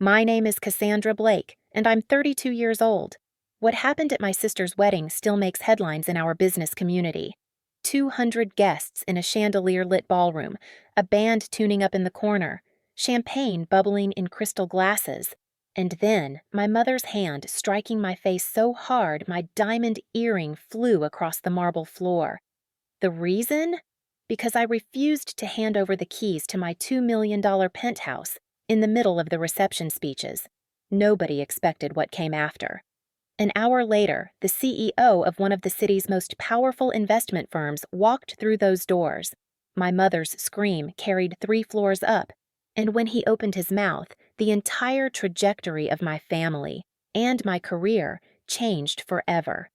My name is Cassandra Blake, and I'm 32 years old. What happened at my sister's wedding still makes headlines in our business community. 200 guests in a chandelier-lit ballroom, a band tuning up in the corner, champagne bubbling in crystal glasses, and then my mother's hand striking my face so hard my diamond earring flew across the marble floor. The reason? Because I refused to hand over the keys to my $2 million penthouse in the middle of the reception speeches. Nobody expected what came after. An hour later, the CEO of one of the city's most powerful investment firms walked through those doors. My mother's scream carried 3 floors up, and when he opened his mouth, the entire trajectory of my family and my career changed forever.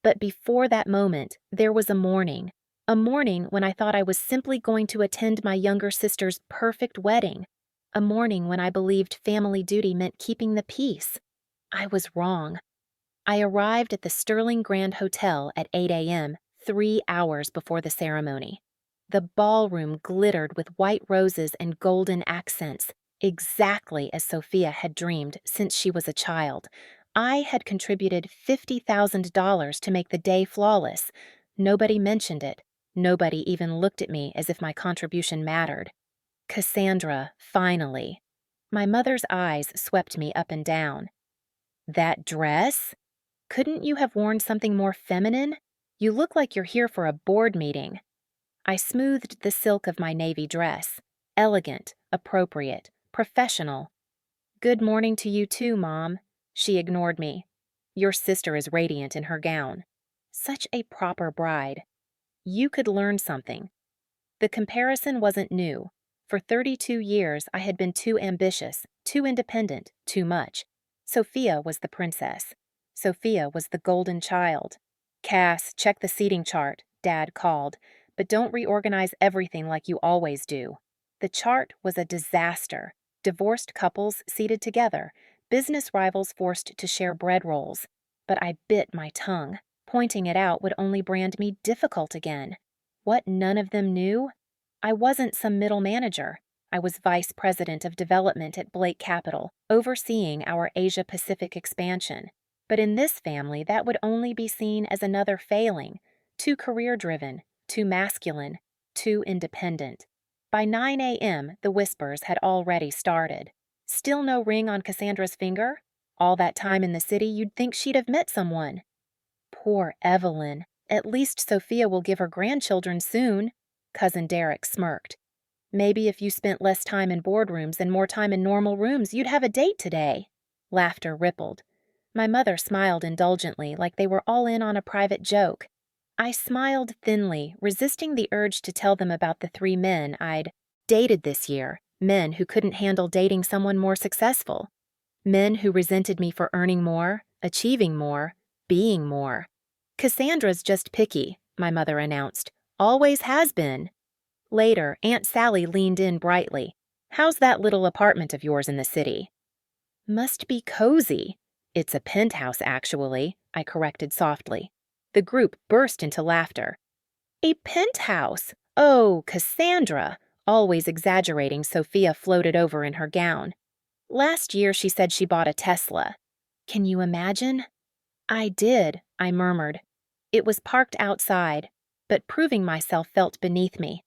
But before that moment, there was a morning when I thought I was simply going to attend my younger sister's perfect wedding, a morning when I believed family duty meant keeping the peace. I was wrong. I arrived at the Sterling Grand Hotel at 8 a.m., 3 hours before the ceremony. The ballroom glittered with white roses and golden accents, exactly as Sophia had dreamed since she was a child. I had contributed $50,000 to make the day flawless. Nobody mentioned it. Nobody even looked at me as if my contribution mattered. Cassandra, finally. My mother's eyes swept me up and down. That dress? Couldn't you have worn something more feminine? You look like you're here for a board meeting. I smoothed the silk of my navy dress. Elegant, appropriate, professional. Good morning to you too, Mom. She ignored me. Your sister is radiant in her gown. Such a proper bride. You could learn something. The comparison wasn't new. For 32 years, I had been too ambitious, too independent, too much. Sophia was the princess. Sophia was the golden child. Cass, check the seating chart, Dad called, but don't reorganize everything like you always do. The chart was a disaster. Divorced couples seated together, business rivals forced to share bread rolls. But I bit my tongue. Pointing it out would only brand me difficult again. What none of them knew? I wasn't some middle manager. I was vice president of development at Blake Capital, overseeing our Asia-Pacific expansion. But in this family, that would only be seen as another failing. Too career-driven, too masculine, too independent. By 9 a.m., the whispers had already started. Still no ring on Cassandra's finger? All that time in the city, you'd think she'd have met someone. Poor Evelyn. At least Sophia will give her grandchildren soon. Cousin Derek smirked. Maybe if you spent less time in boardrooms and more time in normal rooms, you'd have a date today. Laughter rippled. My mother smiled indulgently, like they were all in on a private joke. I smiled thinly, resisting the urge to tell them about the 3 men I'd dated this year, men who couldn't handle dating someone more successful. Men who resented me for earning more, achieving more, being more. Cassandra's just picky, my mother announced. Always has been. Later, Aunt Sally leaned in brightly. How's that little apartment of yours in the city? Must be cozy. It's a penthouse, actually, I corrected softly. The group burst into laughter. A penthouse? Oh, Cassandra! Always exaggerating, Sophia floated over in her gown. Last year she said she bought a Tesla. Can you imagine? I did, I murmured. It was parked outside, but proving myself felt beneath me.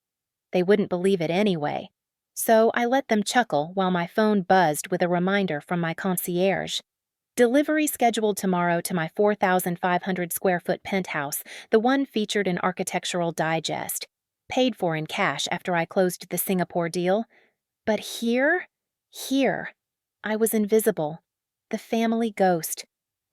They wouldn't believe it anyway. So I let them chuckle while my phone buzzed with a reminder from my concierge. Delivery scheduled tomorrow to my 4,500 square foot penthouse, the one featured in Architectural Digest. Paid for in cash after I closed the Singapore deal. But here? I was invisible. The family ghost.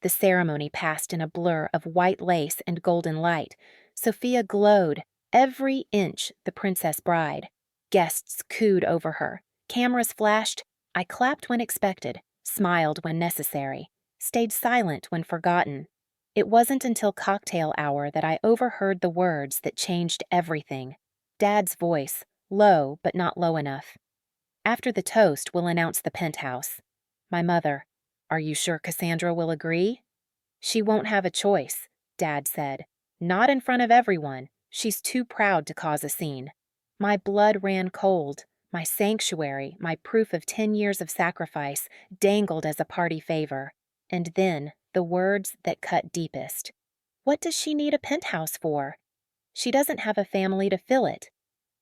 The ceremony passed in a blur of white lace and golden light. Sophia glowed, every inch the princess bride. Guests cooed over her. Cameras flashed. I clapped when expected, smiled when necessary, stayed silent when forgotten. It wasn't until cocktail hour that I overheard the words that changed everything. Dad's voice, low but not low enough. After the toast, we'll announce the penthouse. My mother, are you sure Cassandra will agree? She won't have a choice, Dad said. Not in front of everyone. She's too proud to cause a scene. My blood ran cold. My sanctuary, my proof of 10 years of sacrifice, dangled as a party favor. And then, the words that cut deepest. What does she need a penthouse for? She doesn't have a family to fill it.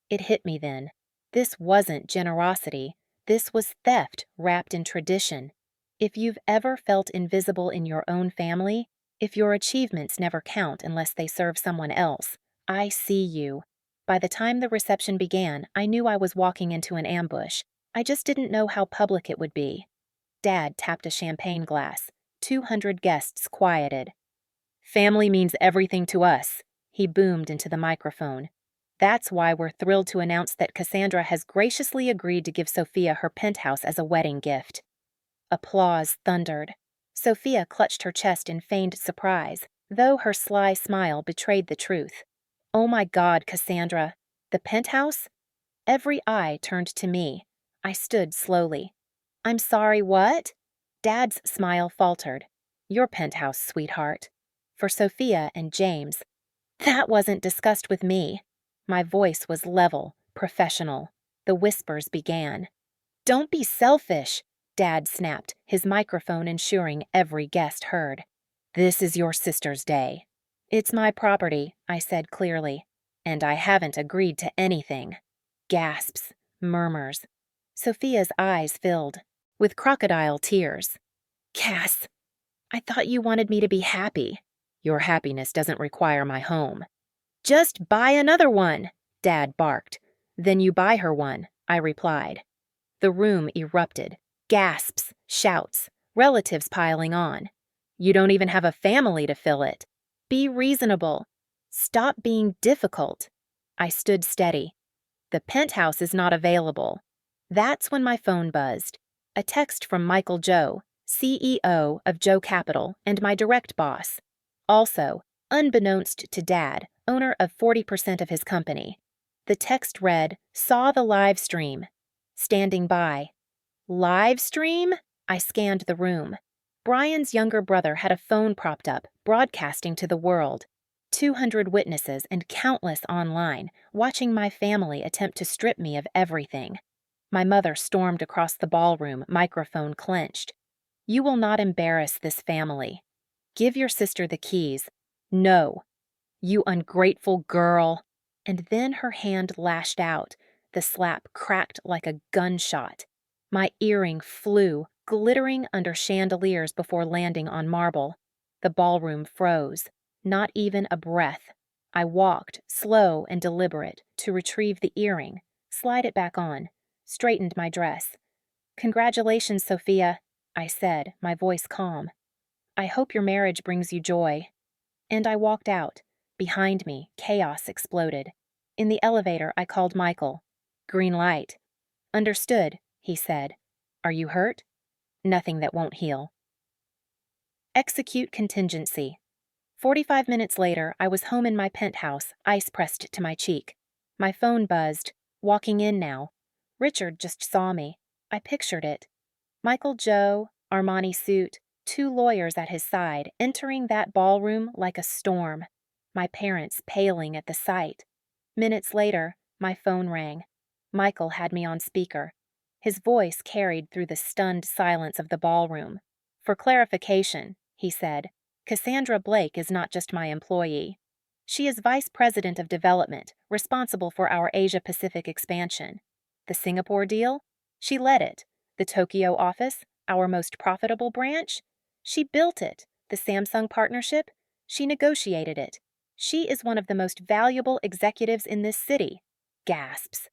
It hit me then. This wasn't generosity. This was theft wrapped in tradition. If you've ever felt invisible in your own family, if your achievements never count unless they serve someone else, I see you. By the time the reception began, I knew I was walking into an ambush. I just didn't know how public it would be. Dad tapped a champagne glass. 200 guests quieted. Family means everything to us, he boomed into the microphone. That's why we're thrilled to announce that Cassandra has graciously agreed to give Sophia her penthouse as a wedding gift. Applause thundered. Sophia clutched her chest in feigned surprise, though her sly smile betrayed the truth. Oh my God, Cassandra! The penthouse? Every eye turned to me. I stood slowly. I'm sorry, what? Dad's smile faltered. Your penthouse, sweetheart. For Sophia and James. That wasn't discussed with me. My voice was level, professional. The whispers began. Don't be selfish, Dad snapped, his microphone ensuring every guest heard. This is your sister's day. It's my property, I said clearly, and I haven't agreed to anything. Gasps, murmurs. Sophia's eyes filled with crocodile tears. Cass, I thought you wanted me to be happy. Your happiness doesn't require my home. Just buy another one, Dad barked. Then you buy her one, I replied. The room erupted. Gasps, shouts, relatives piling on. You don't even have a family to fill it. Be reasonable. Stop being difficult. I stood steady. The penthouse is not available. That's when my phone buzzed. A text from Michael Joe, CEO of Joe Capital and my direct boss. Also, unbeknownst to Dad, owner of 40% of his company. The text read, saw the live stream. Standing by. Live stream? I scanned the room. Brian's younger brother had a phone propped up, broadcasting to the world. 200 witnesses and countless online, watching my family attempt to strip me of everything. My mother stormed across the ballroom, microphone clenched. You will not embarrass this family. Give your sister the keys. No. You ungrateful girl. And then her hand lashed out. The slap cracked like a gunshot. My earring flew, glittering under chandeliers before landing on marble. The ballroom froze. Not even a breath. I walked, slow and deliberate, to retrieve the earring, slide it back on, straightened my dress. Congratulations, Sophia, I said, my voice calm. I hope your marriage brings you joy. And I walked out. Behind me, chaos exploded. In the elevator, I called Michael. Green light. Understood, he said. Are you hurt? Nothing that won't heal. Execute contingency. 45 minutes later, I was home in my penthouse, ice pressed to my cheek. My phone buzzed. Walking in now. Richard just saw me. I pictured it. Michael Joe, Armani suit, 2 lawyers at his side, entering that ballroom like a storm. My parents paling at the sight. Minutes later, my phone rang. Michael had me on speaker. His voice carried through the stunned silence of the ballroom. For clarification, he said, Cassandra Blake is not just my employee. She is Vice President of Development, responsible for our Asia-Pacific expansion. The Singapore deal? She led it. The Tokyo office? Our most profitable branch? She built it. The Samsung partnership? She negotiated it. She is one of the most valuable executives in this city. Gasps.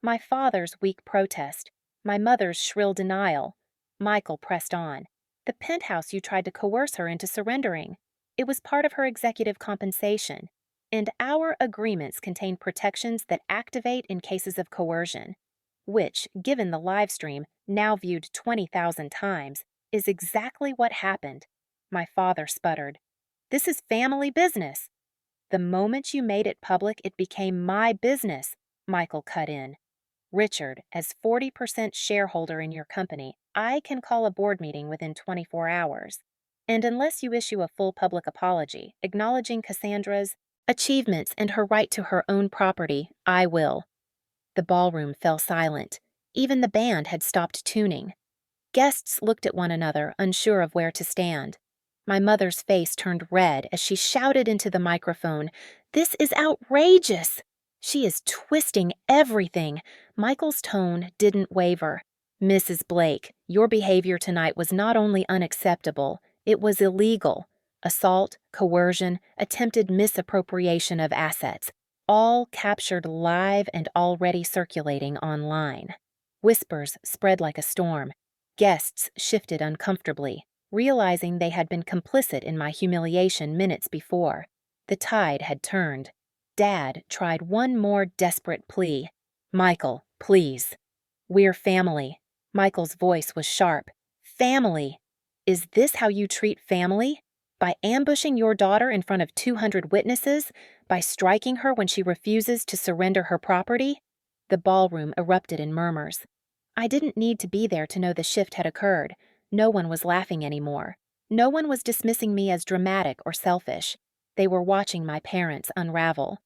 My father's weak protest. My mother's shrill denial. Michael pressed on. The penthouse you tried to coerce her into surrendering. It was part of her executive compensation. And our agreements contain protections that activate in cases of coercion, which, given the live stream, now viewed 20,000 times, is exactly what happened. My father sputtered. This is family business. The moment you made it public, it became my business, Michael cut in. Richard, as 40% shareholder in your company, I can call a board meeting within 24 hours. And unless you issue a full public apology, acknowledging Cassandra's achievements and her right to her own property, I will. The ballroom fell silent. Even the band had stopped tuning. Guests looked at one another, unsure of where to stand. My mother's face turned red as she shouted into the microphone, "This is outrageous! She is twisting everything." Michael's tone didn't waver. "Mrs. Blake, your behavior tonight was not only unacceptable, it was illegal. Assault, coercion, attempted misappropriation of assets, all captured live and already circulating online." Whispers spread like a storm. Guests shifted uncomfortably, realizing they had been complicit in my humiliation minutes before. The tide had turned. Dad tried one more desperate plea. "Michael, please. We're family." Michael's voice was sharp. "Family? Is this how you treat family? By ambushing your daughter in front of 200 witnesses? By striking her when she refuses to surrender her property?" The ballroom erupted in murmurs. I didn't need to be there to know the shift had occurred. No one was laughing anymore. No one was dismissing me as dramatic or selfish. They were watching my parents unravel.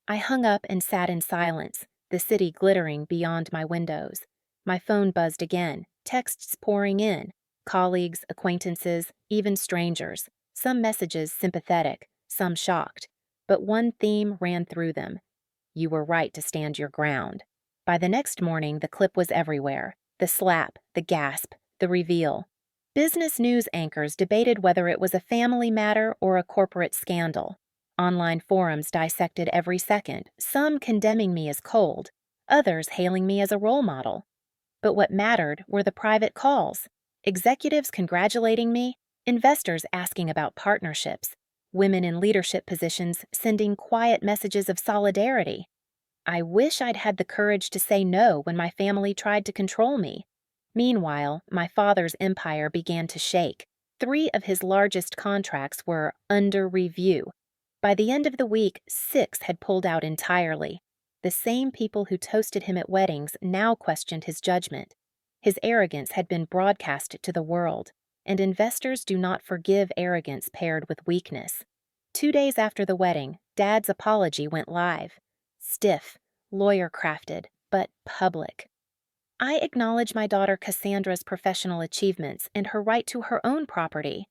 I hung up and sat in silence, the city glittering beyond my windows. My phone buzzed again, texts pouring in, colleagues, acquaintances, even strangers, some messages sympathetic, some shocked. But one theme ran through them. You were right to stand your ground. By the next morning, the clip was everywhere. The slap, the gasp, the reveal. Business news anchors debated whether it was a family matter or a corporate scandal. Online forums dissected every second, some condemning me as cold, others hailing me as a role model. But what mattered were the private calls. Executives congratulating me, investors asking about partnerships, women in leadership positions sending quiet messages of solidarity. I wish I'd had the courage to say no when my family tried to control me. Meanwhile, my father's empire began to shake. 3 of his largest contracts were under review. By the end of the week, 6 had pulled out entirely. The same people who toasted him at weddings now questioned his judgment. His arrogance had been broadcast to the world, and investors do not forgive arrogance paired with weakness. 2 days after the wedding, Dad's apology went live. Stiff, lawyer-crafted, but public. I acknowledge my daughter Cassandra's professional achievements and her right to her own property.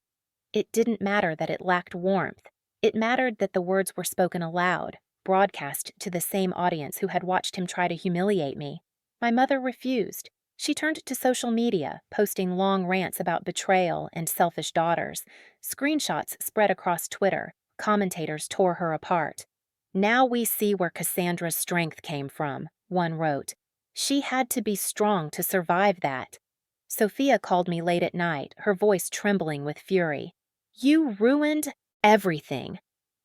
It didn't matter that it lacked warmth. It mattered that the words were spoken aloud, broadcast to the same audience who had watched him try to humiliate me. My mother refused. She turned to social media, posting long rants about betrayal and selfish daughters. Screenshots spread across Twitter. Commentators tore her apart. "Now we see where Cassandra's strength came from," one wrote. "She had to be strong to survive that." Sophia called me late at night, her voice trembling with fury. "You ruined everything.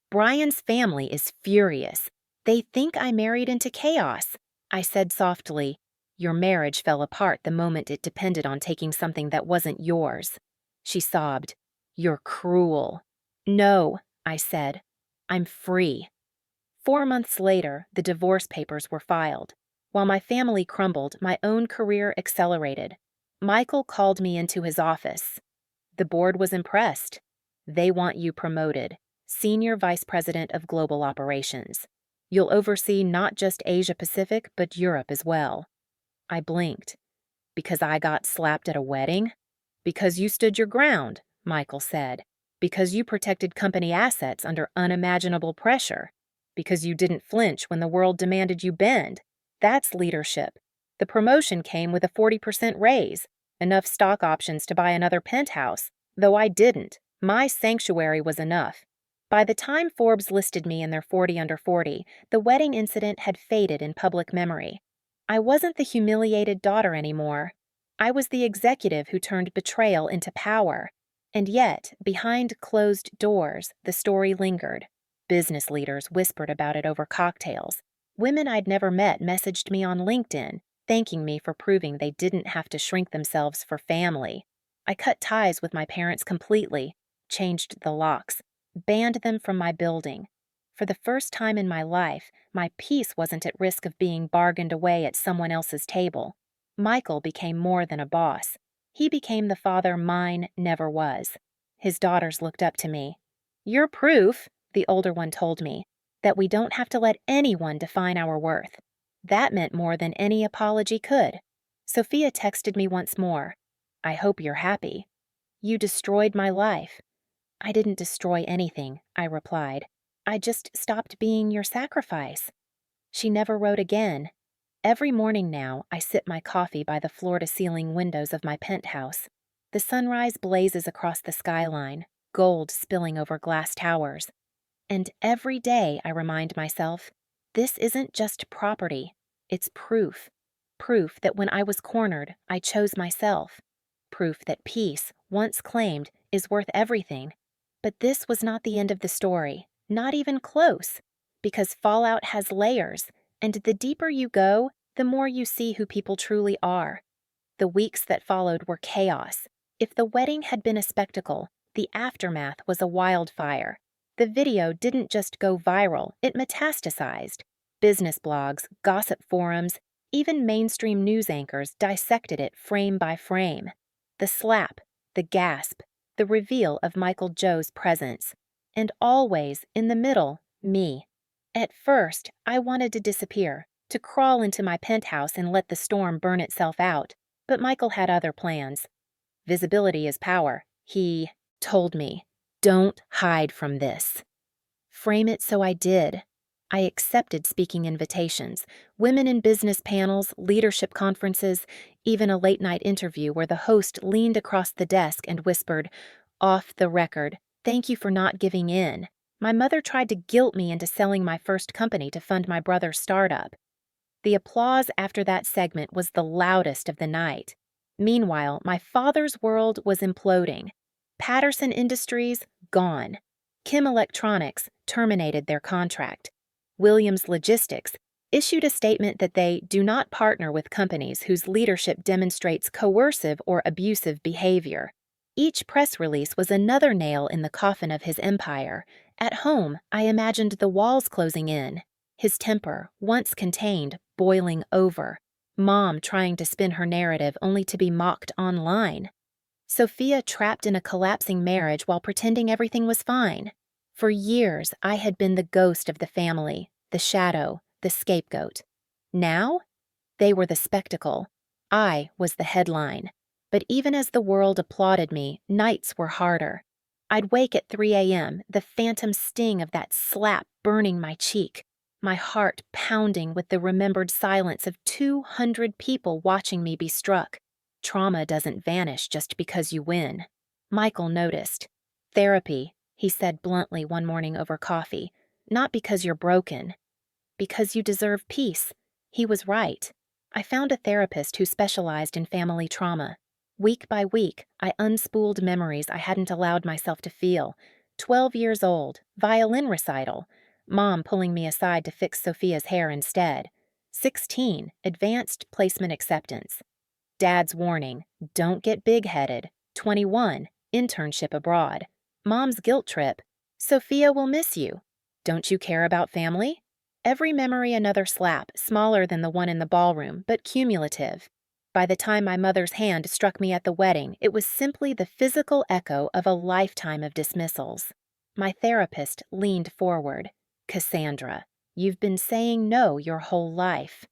Brian's family is furious. They think I married into chaos." I said softly, "Your marriage fell apart the moment it depended on taking something that wasn't yours." She sobbed. "You're cruel." "No," I said. "I'm free." 4 months later, the divorce papers were filed. While my family crumbled, my own career accelerated. Michael called me into his office. The board was impressed. "They want you promoted. Senior Vice President of Global Operations. You'll oversee not just Asia Pacific, but Europe as well." I blinked. "Because I got slapped at a wedding?" "Because you stood your ground," Michael said. "Because you protected company assets under unimaginable pressure. Because you didn't flinch when the world demanded you bend. That's leadership." The promotion came with a 40% raise, enough stock options to buy another penthouse, though I didn't. My sanctuary was enough. By the time Forbes listed me in their 40 under 40, the wedding incident had faded in public memory. I wasn't the humiliated daughter anymore. I was the executive who turned betrayal into power. And yet, behind closed doors, the story lingered. Business leaders whispered about it over cocktails. Women I'd never met messaged me on LinkedIn, thanking me for proving they didn't have to shrink themselves for family. I cut ties with my parents completely, changed the locks, banned them from my building. For the first time in my life, my peace wasn't at risk of being bargained away at someone else's table. Michael became more than a boss. He became the father mine never was. His daughters looked up to me. "You're proof," the older one told me, "that we don't have to let anyone define our worth." That meant more than any apology could. Sophia texted me once more. I hope you're happy. You destroyed my life. I didn't destroy anything, I replied. I just stopped being your sacrifice. She never wrote again. Every morning now, I sip my coffee by the floor-to-ceiling windows of my penthouse. The sunrise blazes across the skyline, gold spilling over glass towers. And every day I remind myself, this isn't just property, it's proof. Proof that when I was cornered, I chose myself. Proof that peace, once claimed, is worth everything. But this was not the end of the story, not even close, because fallout has layers, and the deeper you go, the more you see who people truly are. The weeks that followed were chaos. If the wedding had been a spectacle, the aftermath was a wildfire. The video didn't just go viral, it metastasized. Business blogs, gossip forums, even mainstream news anchors dissected it frame by frame. The slap, the gasp, the reveal of Michael Joe's presence. And always, in the middle, me. At first, I wanted to disappear, to crawl into my penthouse and let the storm burn itself out. But Michael had other plans. Visibility is power, he told me. Don't hide from this. Frame it so I did. I accepted speaking invitations, women in business panels, leadership conferences, even a late-night interview where the host leaned across the desk and whispered, "Off the record, thank you for not giving in. My mother tried to guilt me into selling my first company to fund my brother's startup." The applause after that segment was the loudest of the night. Meanwhile, my father's world was imploding. Patterson Industries, gone. Kim Electronics terminated their contract. Williams Logistics issued a statement that they do not partner with companies whose leadership demonstrates coercive or abusive behavior. Each press release was another nail in the coffin of his empire. At home, I imagined the walls closing in, his temper, once contained, boiling over. Mom trying to spin her narrative only to be mocked online. Sophia trapped in a collapsing marriage while pretending everything was fine. For years, I had been the ghost of the family, the shadow, the scapegoat. Now, they were the spectacle. I was the headline. But even as the world applauded me, nights were harder. I'd wake at 3 a.m., the phantom sting of that slap burning my cheek, my heart pounding with the remembered silence of 200 people watching me be struck. Trauma doesn't vanish just because you win. Michael noticed. Therapy, he said bluntly one morning over coffee, not because you're broken, because you deserve peace. He was right. I found a therapist who specialized in family trauma. Week by week, I unspooled memories I hadn't allowed myself to feel. 12 years old, violin recital, Mom pulling me aside to fix Sophia's hair instead. 16, advanced placement acceptance. Dad's warning, don't get big-headed. 21, internship abroad. Mom's guilt trip, Sophia will miss you. Don't you care about family? Every memory another slap, smaller than the one in the ballroom, but cumulative. By the time my mother's hand struck me at the wedding, it was simply the physical echo of a lifetime of dismissals. My therapist leaned forward. Cassandra, you've been saying no your whole life.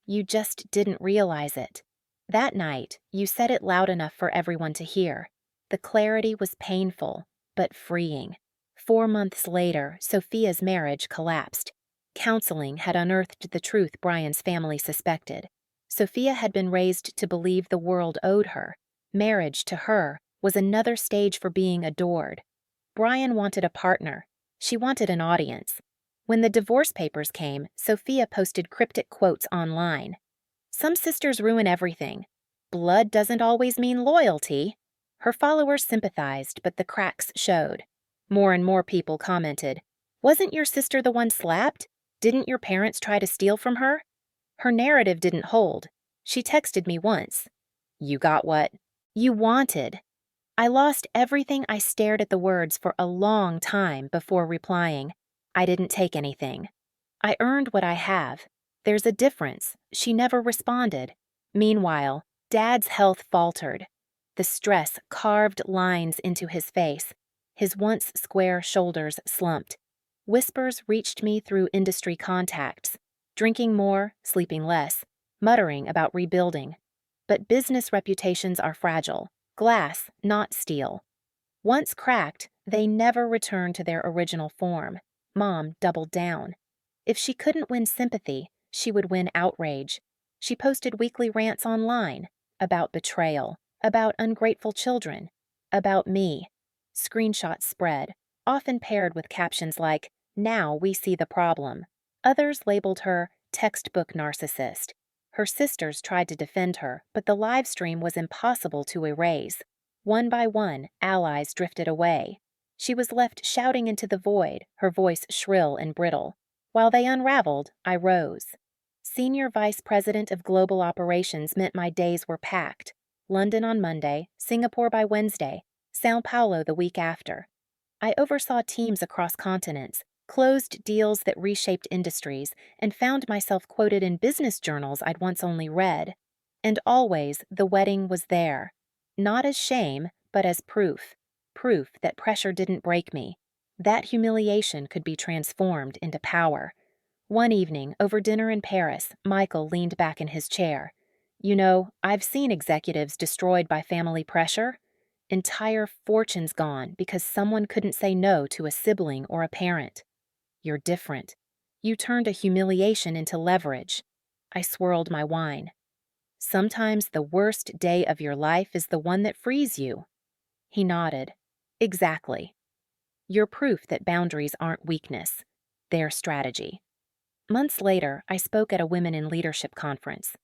You just didn't realize it. That night, you said it loud enough for everyone to hear. The clarity was painful, but freeing. 4 months later, Sophia's marriage collapsed. Counseling had unearthed the truth Brian's family suspected. Sophia had been raised to believe the world owed her. Marriage, to her, was another stage for being adored. Brian wanted a partner. She wanted an audience. When the divorce papers came, Sophia posted cryptic quotes online. Some sisters ruin everything. Blood doesn't always mean loyalty. Her followers sympathized, but the cracks showed. More and more people commented, "Wasn't your sister the one slapped? Didn't your parents try to steal from her?" Her narrative didn't hold. She texted me once. "You got what you wanted." I lost everything. I stared at the words for a long time before replying. I didn't take anything. I earned what I have. There's a difference. She never responded. Meanwhile, Dad's health faltered. The stress carved lines into his face. His once square shoulders slumped. Whispers reached me through industry contacts. Drinking more, sleeping less, muttering about rebuilding. But business reputations are fragile. Glass, not steel. Once cracked, they never return to their original form. Mom doubled down. If she couldn't win sympathy, she would win outrage. She posted weekly rants online about betrayal, about ungrateful children, about me. Screenshots spread, often paired with captions like, "Now we see the problem." Others labeled her textbook narcissist. Her sisters tried to defend her, but the live stream was impossible to erase. One by one, allies drifted away. She was left shouting into the void, her voice shrill and brittle. While they unraveled, I rose. Senior Vice President of Global Operations meant my days were packed. London on Monday, Singapore by Wednesday, Sao Paulo the week after. I oversaw teams across continents, closed deals that reshaped industries, and found myself quoted in business journals I'd once only read. And always, the wedding was there. Not as shame, but as proof. Proof that pressure didn't break me. That humiliation could be transformed into power. One evening, over dinner in Paris, Michael leaned back in his chair. "You know, I've seen executives destroyed by family pressure. Entire fortunes gone because someone couldn't say no to a sibling or a parent. You're different. You turned a humiliation into leverage." I swirled my wine. "Sometimes the worst day of your life is the one that frees you." He nodded. "Exactly. You're proof that boundaries aren't weakness. They're strategy." Months later, I spoke at a Women in Leadership conference.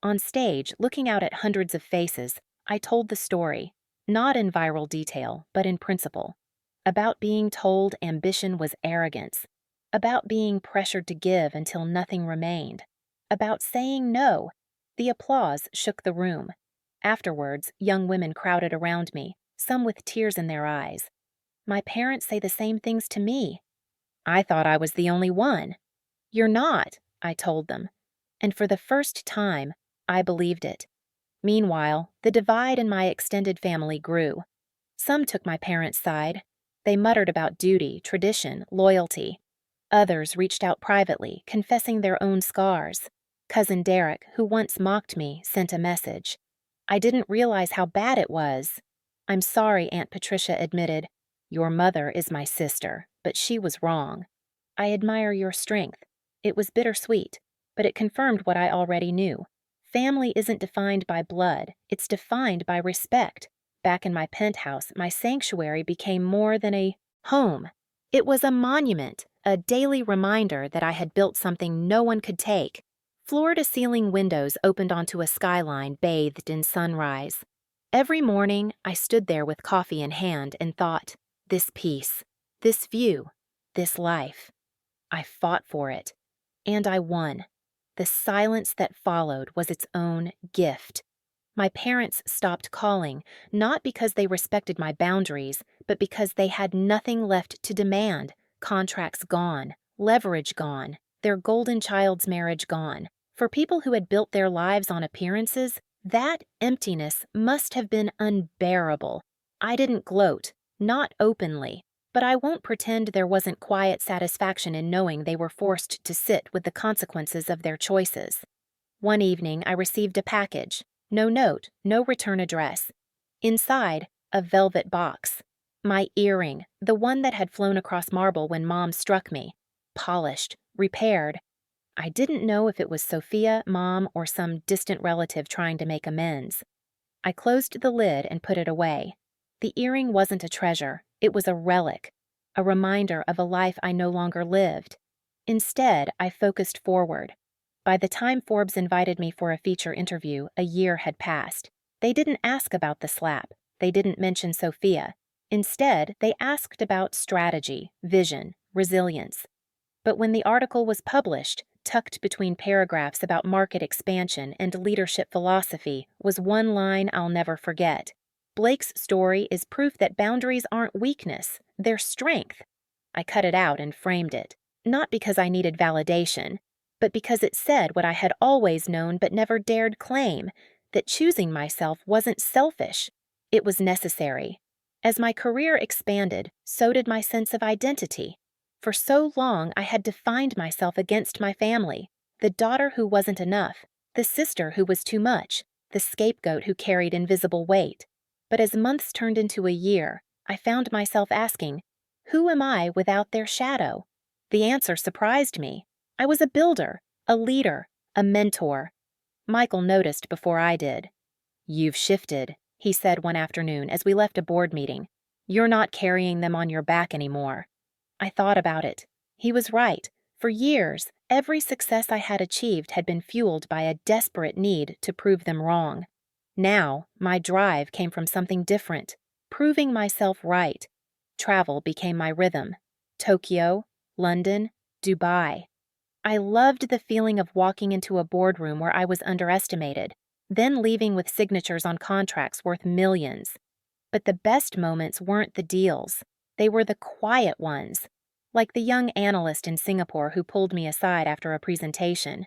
On stage, looking out at hundreds of faces, I told the story, not in viral detail, but in principle. About being told ambition was arrogance. About being pressured to give until nothing remained. About saying no. The applause shook the room. Afterwards, young women crowded around me, some with tears in their eyes. "My parents say the same things to me." I thought I was the only one. "You're not," I told them. And for the first time, I believed it. Meanwhile, the divide in my extended family grew. Some took my parents' side. They muttered about duty, tradition, loyalty. Others reached out privately, confessing their own scars. Cousin Derek, who once mocked me, sent a message. "I didn't realize how bad it was." "I'm sorry," Aunt Patricia admitted. "Your mother is my sister, but she was wrong." "I admire your strength." It was bittersweet, but it confirmed what I already knew. Family isn't defined by blood, it's defined by respect. Back in my penthouse, my sanctuary became more than a home. It was a monument, a daily reminder that I had built something no one could take. Floor-to-ceiling windows opened onto a skyline bathed in sunrise. Every morning, I stood there with coffee in hand and thought, this peace, this view, this life. I fought for it. And I won. The silence that followed was its own gift. My parents stopped calling, not because they respected my boundaries, but because they had nothing left to demand. Contracts gone, leverage gone, their golden child's marriage gone. For people who had built their lives on appearances, that emptiness must have been unbearable. I didn't gloat, not openly. But I won't pretend there wasn't quiet satisfaction in knowing they were forced to sit with the consequences of their choices. One evening, I received a package. No note, no return address. Inside, a velvet box. My earring, the one that had flown across marble when Mom struck me. Polished, repaired. I didn't know if it was Sophia, Mom, or some distant relative trying to make amends. I closed the lid and put it away. The earring wasn't a treasure. It was a relic, a reminder of a life I no longer lived. Instead, I focused forward. By the time Forbes invited me for a feature interview, a year had passed. They didn't ask about the slap. They didn't mention Sophia. Instead, they asked about strategy, vision, resilience. But when the article was published, tucked between paragraphs about market expansion and leadership philosophy, was one line I'll never forget. "Blake's story is proof that boundaries aren't weakness, they're strength." I cut it out and framed it, not because I needed validation, but because it said what I had always known but never dared claim, that choosing myself wasn't selfish, it was necessary. As my career expanded, so did my sense of identity. For so long, I had defined myself against my family, the daughter who wasn't enough, the sister who was too much, the scapegoat who carried invisible weight. But as months turned into a year, I found myself asking, who am I without their shadow? The answer surprised me. I was a builder, a leader, a mentor. Michael noticed before I did. "You've shifted," he said one afternoon as we left a board meeting. "You're not carrying them on your back anymore." I thought about it. He was right. For years, every success I had achieved had been fueled by a desperate need to prove them wrong. Now, my drive came from something different, proving myself right. Travel became my rhythm. Tokyo, London, Dubai. I loved the feeling of walking into a boardroom where I was underestimated, then leaving with signatures on contracts worth millions. But the best moments weren't the deals. They were the quiet ones, like the young analyst in Singapore who pulled me aside after a presentation.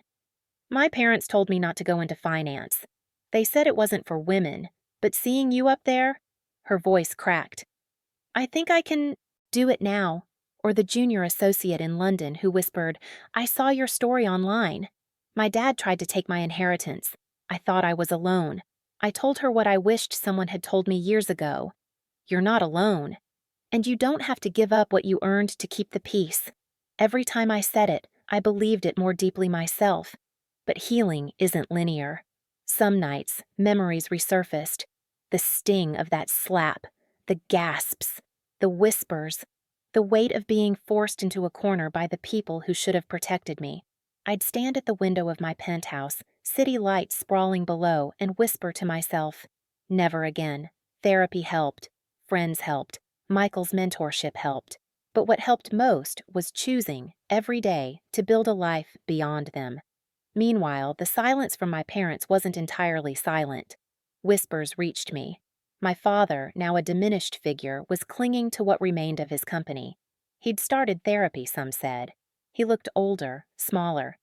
My parents told me not to go into finance. They said it wasn't for women, but seeing you up there, her voice cracked. I think I can do it now. Or the junior associate in London who whispered, I saw your story online. My dad tried to take my inheritance. I thought I was alone. I told her what I wished someone had told me years ago. You're not alone. And you don't have to give up what you earned to keep the peace. Every time I said it, I believed it more deeply myself. But healing isn't linear. Some nights, memories resurfaced. The sting of that slap, the gasps, the whispers, the weight of being forced into a corner by the people who should have protected me. I'd stand at the window of my penthouse, city lights sprawling below, and whisper to myself, never again. Therapy helped. Friends helped. Michael's mentorship helped. But what helped most was choosing, every day, to build a life beyond them. Meanwhile, the silence from my parents wasn't entirely silent. Whispers reached me. My father, now a diminished figure, was clinging to what remained of his company. He'd started therapy, some said. He looked older, smaller.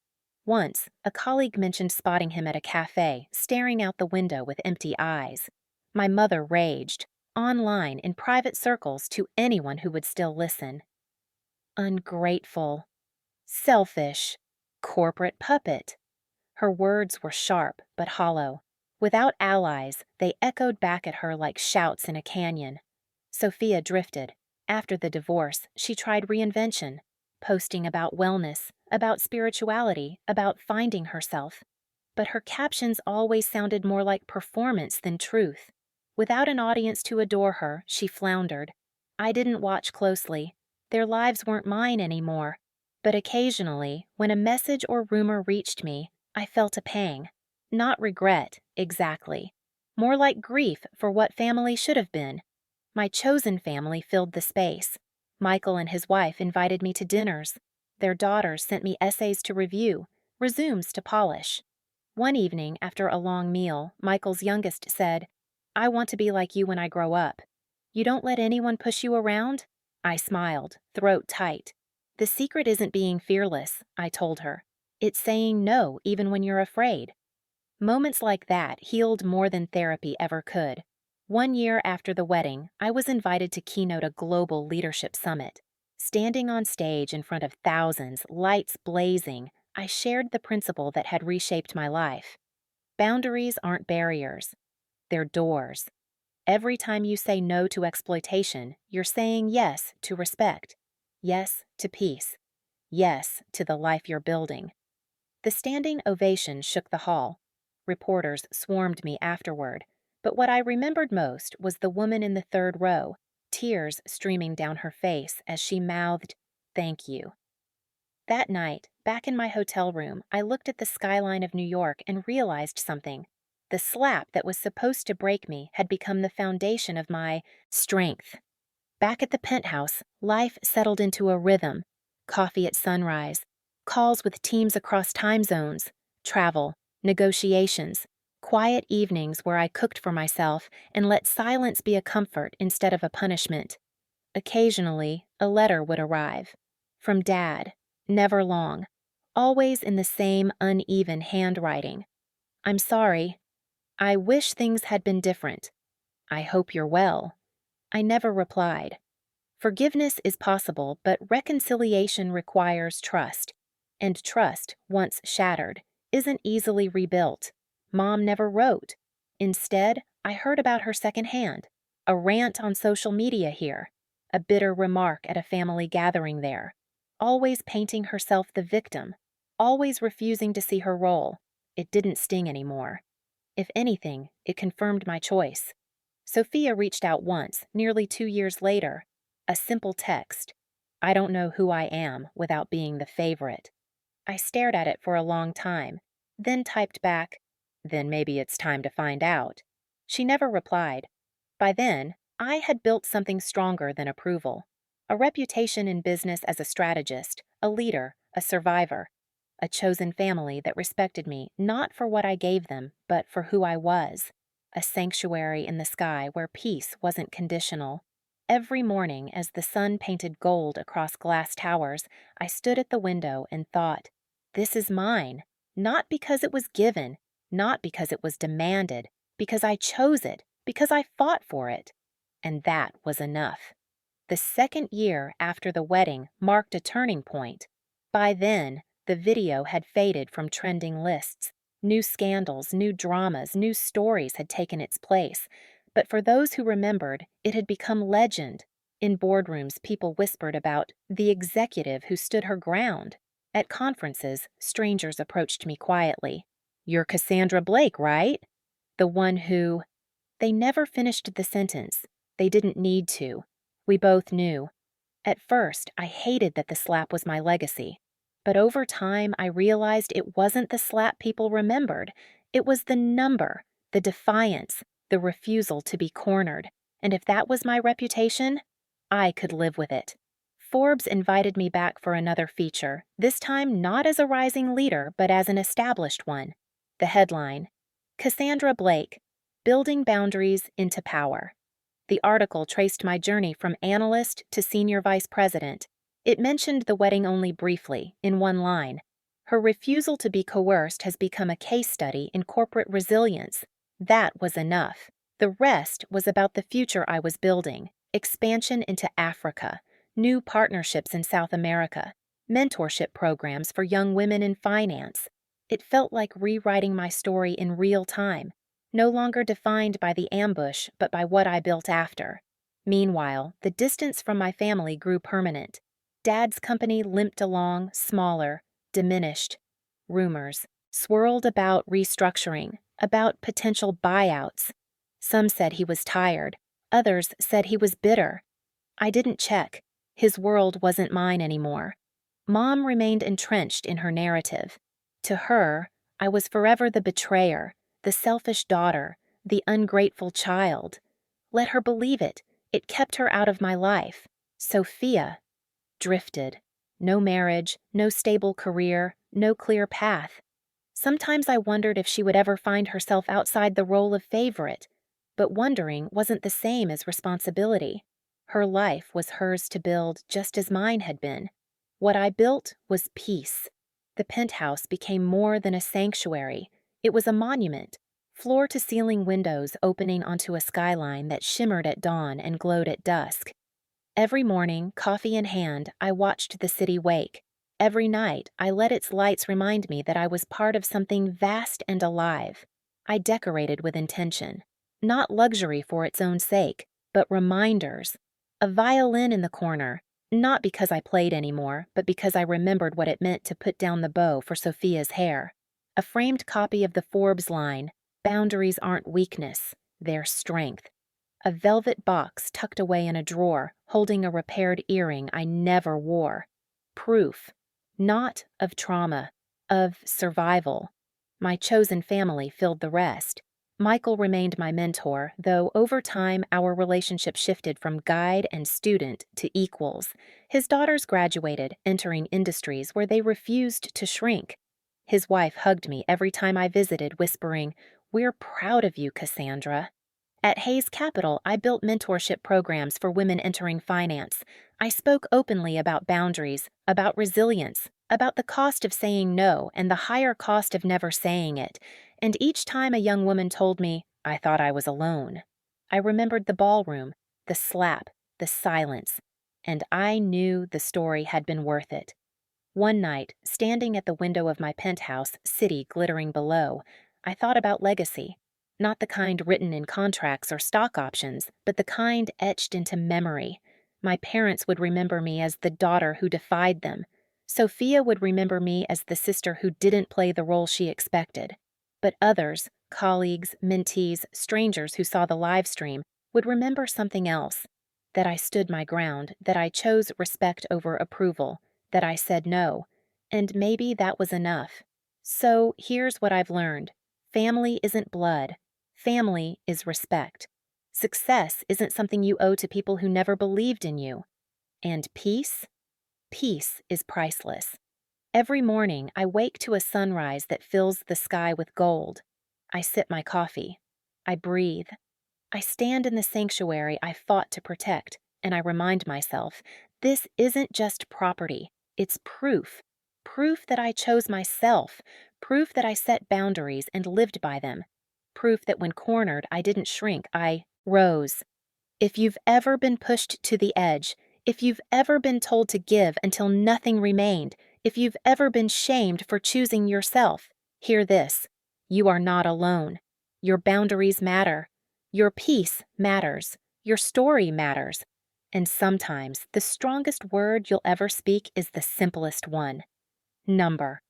Once, a colleague mentioned spotting him at a cafe, staring out the window with empty eyes. My mother raged, online, in private circles, to anyone who would still listen. Ungrateful. Selfish. Corporate puppet. Her words were sharp but hollow. Without allies, they echoed back at her like shouts in a canyon. Sophia drifted. After the divorce, she tried reinvention, posting about wellness, about spirituality, about finding herself. But her captions always sounded more like performance than truth. Without an audience to adore her, she floundered. I didn't watch closely. Their lives weren't mine anymore. But occasionally, when a message or rumor reached me, I felt a pang. Not regret, exactly. More like grief for what family should have been. My chosen family filled the space. Michael and his wife invited me to dinners. Their daughters sent me essays to review, resumes to polish. One evening, after a long meal, Michael's youngest said, I want to be like you when I grow up. You don't let anyone push you around? I smiled, throat tight. The secret isn't being fearless, I told her. It's saying no even when you're afraid. Moments like that healed more than therapy ever could. 1 year after the wedding, I was invited to keynote a global leadership summit. Standing on stage in front of thousands, lights blazing, I shared the principle that had reshaped my life. Boundaries aren't barriers. They're doors. Every time you say no to exploitation, you're saying yes to respect. Yes to peace. Yes to the life you're building. The standing ovation shook the hall. Reporters swarmed me afterward, but what I remembered most was the woman in the third row, tears streaming down her face as she mouthed, "Thank you." That night, back in my hotel room, I looked at the skyline of New York and realized something. The slap that was supposed to break me had become the foundation of my strength. Back at the Penthouse, life settled into a rhythm. Coffee at sunrise, calls with teams across time zones, travel, negotiations, quiet evenings where I cooked for myself and let silence be a comfort instead of a punishment. Occasionally, a letter would arrive. From Dad, never long, always in the same uneven handwriting. I'm sorry. I wish things had been different. I hope you're well. I never replied. Forgiveness is possible, but reconciliation requires trust. And trust, once shattered, isn't easily rebuilt. Mom never wrote. Instead, I heard about her secondhand. A rant on social media here, a bitter remark at a family gathering there, always painting herself the victim, always refusing to see her role. It didn't sting anymore. If anything, it confirmed my choice. Sophia reached out once, nearly 2 years later. A simple text. I don't know who I am without being the favorite. I stared at it for a long time, then typed back, then maybe it's time to find out. She never replied. By then, I had built something stronger than approval. A reputation in business as a strategist, a leader, a survivor. A chosen family that respected me not for what I gave them, but for who I was. A sanctuary in the sky where peace wasn't conditional. Every morning, as the sun painted gold across glass towers, I stood at the window and thought, this is mine, not because it was given, not because it was demanded, because I chose it, because I fought for it. And that was enough. The second year after the wedding marked a turning point. By then, the video had faded from trending lists. New scandals, new dramas, new stories had taken its place. But for those who remembered, it had become legend. In boardrooms, people whispered about the executive who stood her ground. At conferences, strangers approached me quietly. "You're Cassandra Blake, right?" The one who... They never finished the sentence. They didn't need to. We both knew. At first, I hated that the slap was my legacy. But over time, I realized it wasn't the slap people remembered. It was the number, the defiance, the refusal to be cornered. And if that was my reputation, I could live with it. Forbes invited me back for another feature, this time not as a rising leader, but as an established one. The headline, Cassandra Blake, Building Boundaries into Power. The article traced my journey from analyst to senior vice president. It mentioned the wedding only briefly, in one line. Her refusal to be coerced has become a case study in corporate resilience. That was enough. The rest was about the future I was building, expansion into Africa, new partnerships in South America, mentorship programs for young women in finance. It felt like rewriting my story in real time, no longer defined by the ambush but by what I built after. Meanwhile, the distance from my family grew permanent. Dad's company limped along, smaller, diminished. Rumors swirled about restructuring, about potential buyouts. Some said he was tired. Others said he was bitter. I didn't check. His world wasn't mine anymore. Mom remained entrenched in her narrative. To her, I was forever the betrayer, the selfish daughter, the ungrateful child. Let her believe it. It kept her out of my life. Sophia drifted. No marriage, no stable career, no clear path. Sometimes I wondered if she would ever find herself outside the role of favorite, but wondering wasn't the same as responsibility. Her life was hers to build just as mine had been. What I built was peace. The penthouse became more than a sanctuary. It was a monument, floor-to-ceiling windows opening onto a skyline that shimmered at dawn and glowed at dusk. Every morning, coffee in hand, I watched the city wake. Every night, I let its lights remind me that I was part of something vast and alive. I decorated with intention. Not luxury for its own sake, but reminders. A violin in the corner, not because I played anymore, but because I remembered what it meant to put down the bow for Sophia's hair. A framed copy of the Forbes line, "Boundaries aren't weakness, they're strength." A velvet box tucked away in a drawer, holding a repaired earring I never wore. Proof. Not of trauma, of survival. My chosen family filled the rest. Michael remained my mentor, though over time our relationship shifted from guide and student to equals. His daughters graduated, entering industries where they refused to shrink. His wife hugged me every time I visited, whispering, "We're proud of you, Cassandra." At Hayes Capital, I built mentorship programs for women entering finance. I spoke openly about boundaries, about resilience, about the cost of saying no and the higher cost of never saying it. And each time a young woman told me, I thought I was alone, I remembered the ballroom, the slap, the silence, and I knew the story had been worth it. One night, standing at the window of my penthouse, city glittering below, I thought about legacy. Not the kind written in contracts or stock options, but the kind etched into memory. My parents would remember me as the daughter who defied them. Sophia would remember me as the sister who didn't play the role she expected. But others, colleagues, mentees, strangers who saw the live stream, would remember something else. That I stood my ground, that I chose respect over approval, that I said no. And maybe that was enough. So here's what I've learned. Family isn't blood. Family is respect. Success isn't something you owe to people who never believed in you. And peace? Peace is priceless. Every morning, I wake to a sunrise that fills the sky with gold. I sip my coffee. I breathe. I stand in the sanctuary I fought to protect, and I remind myself, this isn't just property, it's proof. Proof that I chose myself, proof that I set boundaries and lived by them, proof that when cornered, I didn't shrink, I rose. If you've ever been pushed to the edge, if you've ever been told to give until nothing remained, if you've ever been shamed for choosing yourself, hear this. You are not alone. Your boundaries matter. Your peace matters. Your story matters. And sometimes the strongest word you'll ever speak is the simplest one. Number.